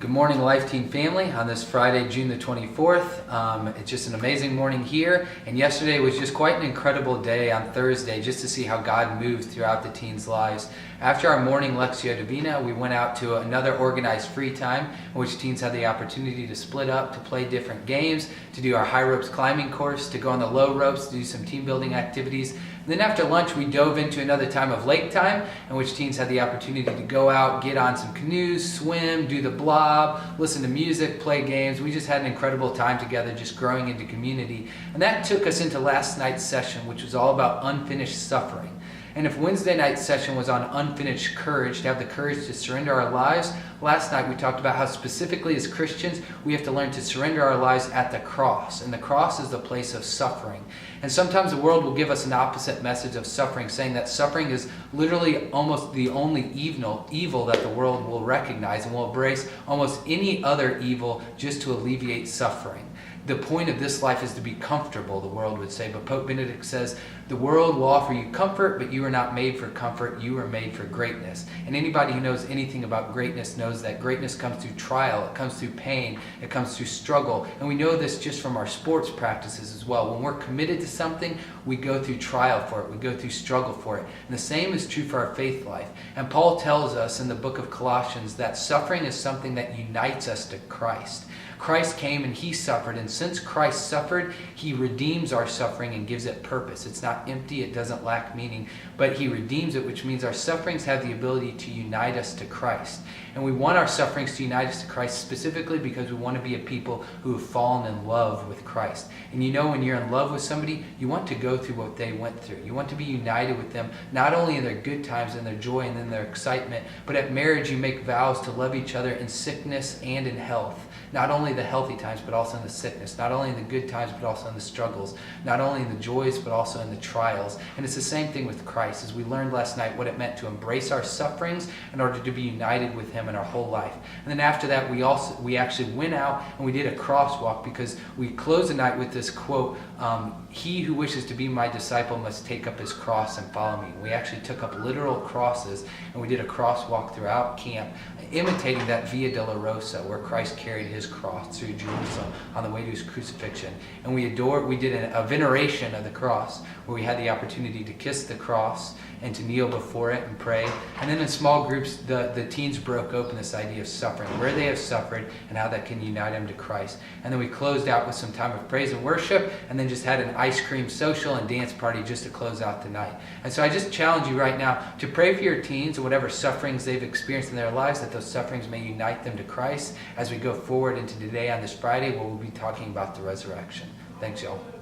Good morning, Life Team family, on this Friday, June the 24th. It's just an amazing morning here, and yesterday was just quite an incredible day on Thursday just to see how God moved throughout the teens' lives. After our morning Lectio Divina, we went out to another organized free time in which teens had the opportunity to split up, to play different games, to do our high ropes climbing course, to go on the low ropes, to do some team building activities. And then after lunch, we dove into another time of lake time in which teens had the opportunity to go out, get on some canoes, swim, do the blob, listen to music, play games. We just had an incredible time together, just growing into community. And that took us into last night's session, which was all about unfinished suffering. And if Wednesday night's session was on unfinished courage, to have the courage to surrender our lives, last night we talked about how specifically as Christians, we have to learn to surrender our lives at the cross. And the cross is the place of suffering. And sometimes the world will give us an opposite message of suffering, saying that suffering is literally almost the only evil that the world will recognize, and will embrace almost any other evil just to alleviate suffering. The point of this life is to be comfortable, the world would say. But Pope Benedict says, the world will offer you comfort, but you are not made for comfort. You are made for greatness. And anybody who knows anything about greatness knows that greatness comes through trial. It comes through pain. It comes through struggle. And we know this just from our sports practices as well. When we're committed to something, we go through trial for it. We go through struggle for it. And the same is true for our faith life. And Paul tells us in the book of Colossians that suffering is something that unites us to Christ. Christ came and he suffered, and since Christ suffered, he redeems our suffering and gives it purpose. It's not empty, it doesn't lack meaning, but he redeems it, which means our sufferings have the ability to unite us to Christ. And we want our sufferings to unite us to Christ specifically because we want to be a people who have fallen in love with Christ. And you know, when you're in love with somebody, you want to go through what they went through. You want to be united with them, not only in their good times and their joy and in their excitement, but at marriage you make vows to love each other in sickness and in health. Not only the healthy times, but also in the sickness. Not only in the good times, but also in the struggles. Not only in the joys, but also in the trials. And it's the same thing with Christ, as we learned last night what it meant to embrace our sufferings in order to be united with him in our whole life. And then after that, we actually went out and we did a crosswalk, because we closed the night with this quote, he who wishes to be my disciple must take up his cross and follow me. We actually took up literal crosses and we did a crosswalk throughout camp, imitating that Via Dolorosa where Christ carried his cross through Jerusalem on the way to his crucifixion. And we did a veneration of the cross, where we had the opportunity to kiss the cross and to kneel before it and pray. And then in small groups, the teens broke open this idea of suffering, where they have suffered and how that can unite them to Christ. And then we closed out with some time of praise and worship, and then just had an ice cream social and dance party just to close out the night. And so I just challenge you right now to pray for your teens and whatever sufferings they've experienced in their lives, that those sufferings may unite them to Christ as we go forward into today on this Friday, where we'll be talking about the resurrection. Thanks, y'all.